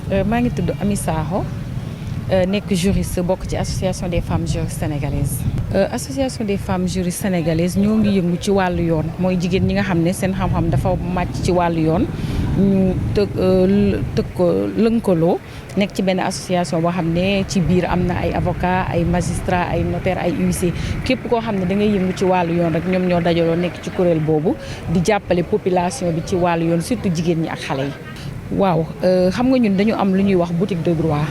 maa ngi tudd Amy Sakho nekk juriste bokk ci association des femmes juristes sénégalaises. Association des femmes juristes sénégalaises ñoo ngi yëngu ci wàllu yoon mooy jigéen ñi nga xam ne seen xam-xam dafa màcc ci wàllu yoon ñu tëg ko lënkaloo nekk ci benn association boo xam ne ci biir am na ay avocats ay magistrats ay notaires ay huissiers képp koo xam ne da ngay yëngu ci wàllu yoon rek ñoom ñoo dajaloo nekk ci kuréel boobu di jàppale population bi ci wàllu yoon surtout jigéen ñi ak xale yi. waaw xam nga ñun dañu am lu ñuy wax boutique de droit.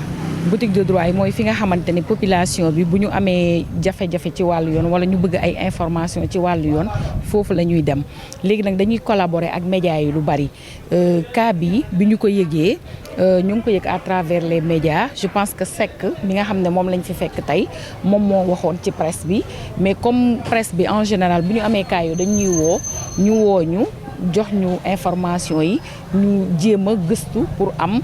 boutique de droit yi mooy fi nga xamante ne population bi bu ñu amee jafe-jafe ci wàllu yoon wala ñu bëgg ay information ci wàllu yoon foofu la ñuy dem léegi nag dañuy collaborer ak médias yi lu bari cas bi ñu ko yëgee ñu ngi ko yëg à travers les médias je pense que Seck mi nga xam ne moom lañ fi fekk tey moom moo waxoon ci presse bi mais comme presse bi en général bu ñu amee cas yooyu dañuy woo ñu jox ñu information yi ñu jéem a gëstu pour am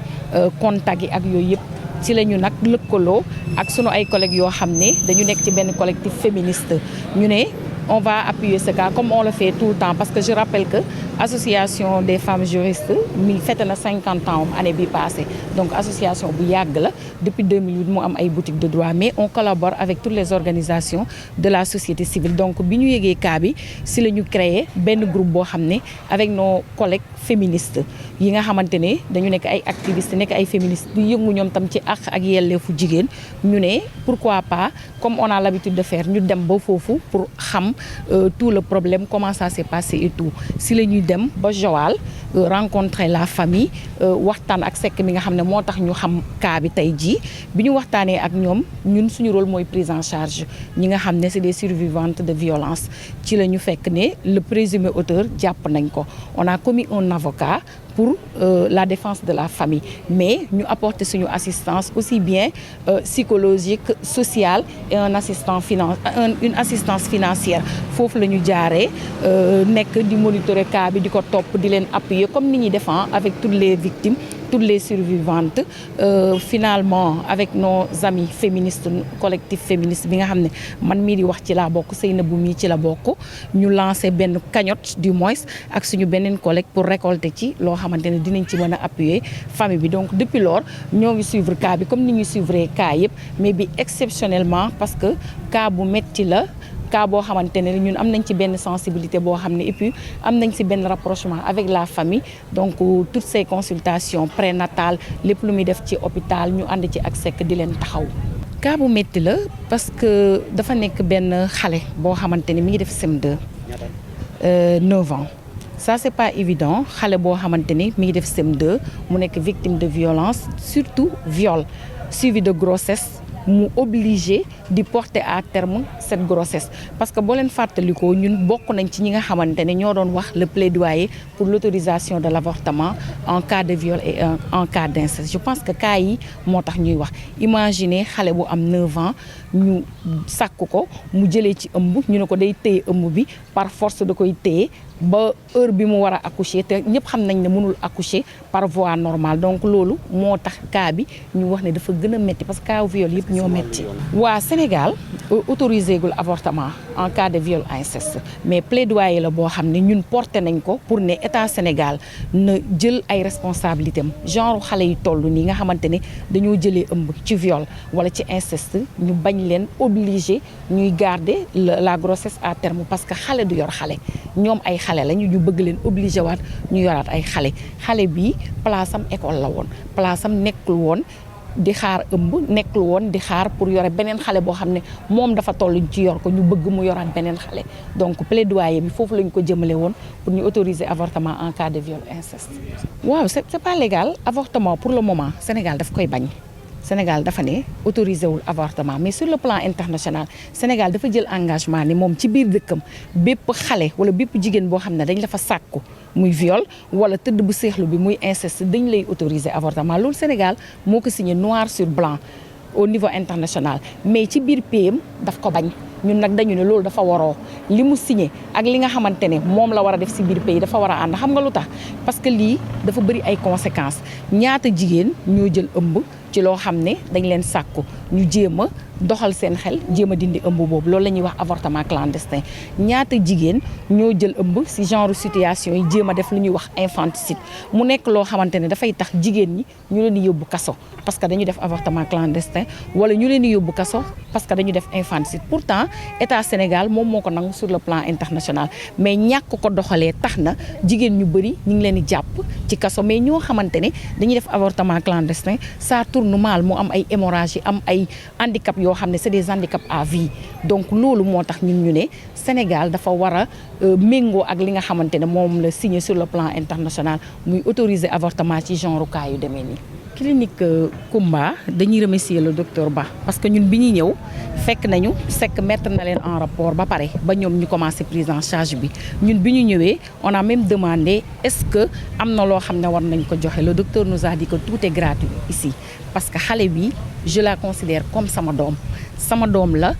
contact yi ak yooyu yëpp ci la ñu nag lëkkaloo ak sunu ay collègues yoo xam ne dañu nekk ci benn collectif féministe ñu ne on va appuyer ce cas comme on le fait tout le temps parce que je rappelle que association des femmes juristes mi fête na 50 ans année bi passée donc association bu yàgg la depuis 2008 mu am ay boutiques de droit mais on collabore avec toutes les organisations de la société civile donc bi ñu yëgee cas bi si la ñu créé benn groupe boo xam ne avec nos collègues féministes yi nga xamante ne dañu nekk ay activistes nekk ay féministes di yëngu ñoom tam ci àq ak yelleefu jigéen ñu ne pourquoi pas comme on a l'habitude de faire ñu dem ba foofu pour xam tout le problème comment ça s'est passé et tout si la ñuy dem ba Joal rencontrer la famille waxtaan ak Seck mi nga xam ne moo tax ñu xam cas bi tey jii bi ñu waxtaanee ak ñoom ñun suñu rôle mooy prise en charge ñi nga xam ne c'est des survivantes de violence ci la ñu fekk ne le présumé auteur jàpp nañ ko on a commis un avocat pour la défense de la famille mais ñu apporter suñu assistance aussi bien psychologique sociale et une assistance financière foofu la ñu jaaree nekk di monitorer cas bi di ko topp di leen appuyer comme ni ñuy defee avec toutes les victimes toutes les survivantes finalement avec nos amis féministes collectif féministe bi nga xam ne man mii di wax ci laa bokk Seynabou mii ci la bokk ñu lancé benn cagnotte du moins ak suñu beneen collègue pour récolter ci loo xamante ne dinañ ci mën a appuyer famille bi donc depuis lors ñoo ngi suivre cas bi comme ni ñuy suivre cas yëpp mais bi exceptionnellement parce que cas bu metti la cas boo xamante ne ñun am nañ ci benn sensibilité boo xam ne et puis am nañ ci benn rapprochement avec la famille donc toutes ces consultations prénatales lépp lu muy def ci hôpital ñu ànd ci ak Seck di leen taxaw. cas bu métti la parce que dafa nekk benn xale boo xamante ne mi ngi def CM2 9 ans ça c'est pas évident xale boo xamante ni mi ngi def CM2 mu nekk victime de violence surtout viol suivi de grossesse mu obligé di porter à terme cette grossesse parce que boo leen fàttalikoo ñun bokk nañ ci ñi nga xamante ne ñoo doon wax le plaidoyer pour l'autorisation de l'avortement en cas de viol et en cas d'inceste je pense que cas yi moo tax ñuy wax imaginer xale bu am 9 ans ñu sàkk ko mu jëlee ci ëmb ñu ne ko day téye ëmb bi par force da koy téye ba heure bi mu war a accoucher te ñëpp xam nañ ne mënul accoucher par voie normale donc loolu moo tax cas bi ñu wax ne dafa gën a métti parce que cas viol yëpp ñoo métti. waa Sénégal autorisé gul avortement en cas de viol inceste mais plaidoyer la boo xam ne ñun porté nañ ko pour ne état Sénégal na jël ay responsabilités am genre xale yi toll nii nga xamante ne dañoo jëlee ëmb ci viol wala ci inceste ñu bañ leen obligé ñuy garder la grossesse à terme parce que xale du yor xale ñoom ay xale lañu ñu bëgg leen obligé waat ñu yoraat ay xale bi place am école la woon place am nekkul woon di xaar ëmb nekkul woon di xaar pour yore beneen xale boo xam ne moom dafa toll ci yor ko ñu bëgg mu yoraat beneen xale donc plaidoyer bi foofu lañ ko jëmale woon pour ñu autoriser avortement en cas de viol inceste. waaw c'est pas légal avortement pour le moment Sénégal daf koy bañ. Sénégal dafa ne autorisé wul avortement mais sur le plan international Sénégal dafa jël engagement ni moom ci biir dëkkam bépp xale wala bépp jigéen boo xam ne dañ la fa sàkku muy viol wala tëdd bu seexlu bi muy inceste dañ lay autoriser avortement loolu Sénégal moo ko signé noir sur blanc au niveau international mais ci biir pays daf ko bañ ñun nag dañu ne loolu dafa waroo li mu signé ak li nga xamante ne moom la war a def ci biir pays dafa war a ànd xam nga lu tax parce que lii dafa bëri ay conséquences ñaata jigéen ñoo jël ëmb ci loo xam ne dañ leen sàkku ñu jéem a doxal seen xel jéem a dindi ëmb boobu loolu la ñuy wax avortement clandestin ñaata jigéen ñoo jël ëmb ci genre situation yi jéem a def lu ñuy wax infanticide mu nekk loo xamante ne dafay tax jigéen ñi ñu leen di yóbbu kaso parce que dañu def avortement clandestin wala ñu leen di yóbbu kaso parce que dañu def infanticide pourtant état Sénégal moom moo ko nangu sur le plan international mais ñàkk ko doxalee tax na jigéen ñu bëri ñu ngi leen di jàpp ci kaso mais ñoo xamante ne dañuy def avortement clandestin ça tourne mal mu am ay hémorragie am ay handicap yoo xam ne c'est des handicaps à vie donc loolu moo tax ñun ñu ne Sénégal dafa war a méngoo ak li nga xamante ne moom la signé sur le plan international muy autoriser avortement ci genre cas yu demee nii. clinique Koumba dañuy remercier le docteur Ba parce que ñun bi ñuy ñëw fekk nañu sekk mettre na leen en rapport ba pare ba ñoom ñu commencé prise en charge bi ñun bi ñu ñëwee on a même demandé est-ce que am na loo xam ne war nañ ko joxe le docteur nous a dit que tout est gratuit ici parce que xale bi je la considère comme sama doom la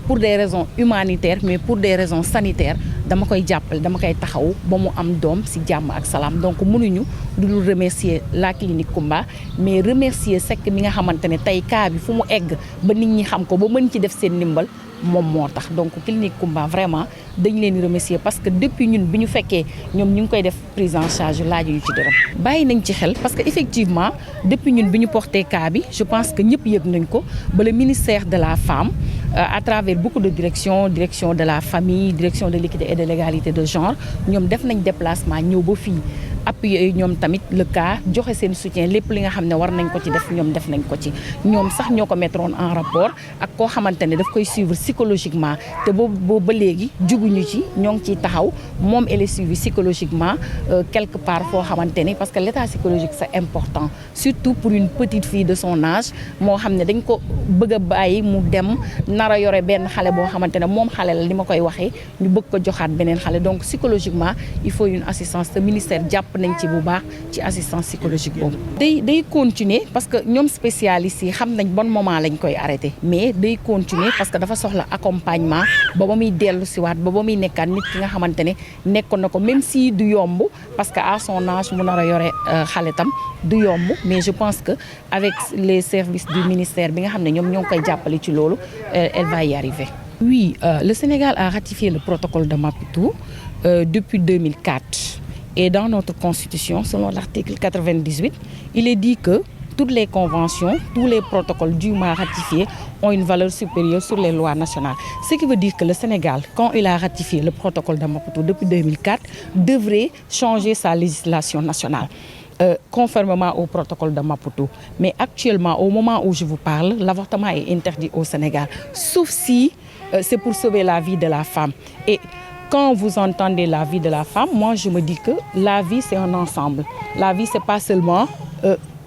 pour des raisons humanitaires mais pour des raisons sanitaires dama koy jàppale dama koy taxaw ba mu am doom ci jàmm ak salaam donc mënuñu du dul remercier la clinique Koumba mais remercier Seck mi nga xamante ne tey cas bi fu mu egg ba nit ñi xam ko ba mën ci def seen ndimbal moom moo tax donc clinique Koumba vraiment dañ leen di remercier parce que depuis ñun bi ñu fekkee ñoom ñu ngi koy def prise en charge laaju ñu ci dërëm bàyyi nañ ci xel parce que effectivement depuis ñun bi ñu porté cas bi je pense que ñëpp yëg nañ ko ba le ministère de la femme à travers beaucoup de direction de la famille direction de l'équité et de l'égalité de genre ñoom def nañ déplacement ñëw ba fii appuyer ñoom tamit le cas joxe seen soutien lépp li nga xam ne war nañ ko ci def ñoom def nañ ko ci ñoom sax ñoo ko mettroon en rapport ak koo xamante ne daf koy suivre psychologiquement te boobu ba léegi juguñu ci ñoo ngi ciy taxaw moom elle est suivie psychologiquement quelque part foo xamante ne parce que l'état psychologique c'est important surtout pour une petite fille de son âge moo xam ne dañ ko bëgg a bàyyi mu dem nar a yore benn xale boo xamante ne moom xale la li ma koy waxee ñu bëgg ko joxaat beneen xale donc psychologiquement il faut une assistance te ministère jàpp nañ ci bu baax ci assistance psychologique boobu. day continuer parce que ñoom spécialistes yi xam nañ bon moment lañ koy arrêter mais day continuer parce que dafa soxla accompagnement ba muy dellu siwaat ba muy nekkaat nit ki nga xamante ne nekkoon na ko même si du yomb parce que à son âge mu nar a yore xale tam du yomb mais je pense que avec les services du ministère bi nga xam ne ñoom ñoo ngi koy jàppale ci loolu elle va y arriver. Oui, le Sénégal a ratifié le protocole de Maputo depuis 2004. Et dans notre constitution, selon l'article 98, il est dit que toutes les conventions, tous les protocoles dûment ratifiés ont une valeur supérieure sur les lois nationales. Ce qui veut dire que le Sénégal, quand il a ratifié le protocole de Maputo depuis 2004, devrait changer sa législation nationale. Conformément au protocole de Maputo. Mais actuellement, au moment où je vous parle, l'avortement est interdit au Sénégal, sauf si c'est pour sauver la vie de la femme. Et quand vous entendez la vie de la femme, moi je me dis que la vie c'est un ensemble. La vie c'est pas seulement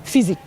physique,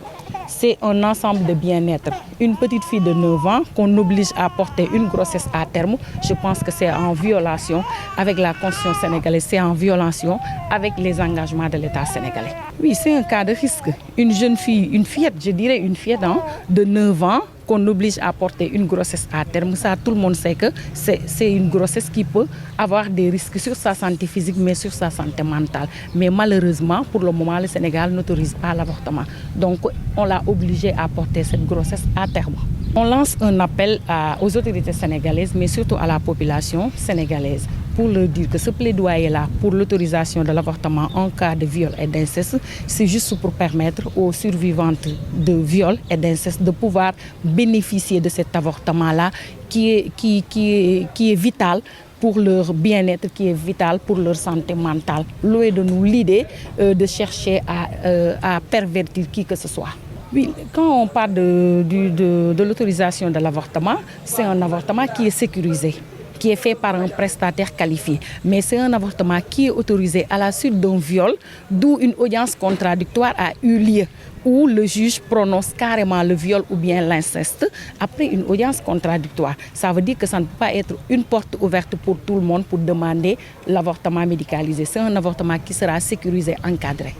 c'est un ensemble de bien-être. Une petite fille de 9 ans qu'on oblige à porter une grossesse à terme, je pense que c'est en violation avec la Constitution sénégalaise, c'est en violation avec les engagements de l'État sénégalais. Oui, c'est un cas de risque. Une jeune fille, une fillette, je dirais une fillette de 9 ans, qu'on oblige à porter une grossesse à terme, ça tout le monde sait que c'est une grossesse qui peut avoir des risques sur sa santé physique mais sur sa santé mentale. Mais malheureusement, pour le moment, le Sénégal n'autorise pas l'avortement. Donc, on l'a obligé à porter cette grossesse à terme. On lance un appel aux autorités sénégalaises, mais surtout à la population sénégalaise, pour leur dire que ce plaidoyer-là pour l'autorisation de l'avortement en cas de viol et d'inceste, c'est juste pour permettre aux survivantes de viol et d'inceste de pouvoir bénéficier de cet avortement-là qui est vital pour leur bien-être, qui est vital pour leur santé mentale. Loin de nous l'idée de chercher à pervertir qui que ce soit. Oui, quand on parle de l'autorisation de l'avortement, c'est un avortement qui est sécurisé, qui est fait par un prestataire qualifié. Mais c'est un avortement qui est autorisé à la suite d'un viol, d'où une audience contradictoire a eu lieu, où le juge prononce carrément le viol ou bien l'inceste après une audience contradictoire. Ça veut dire que ça ne peut pas être une porte ouverte pour tout le monde pour demander l'avortement médicalisé. C'est un avortement qui sera sécurisé, encadré.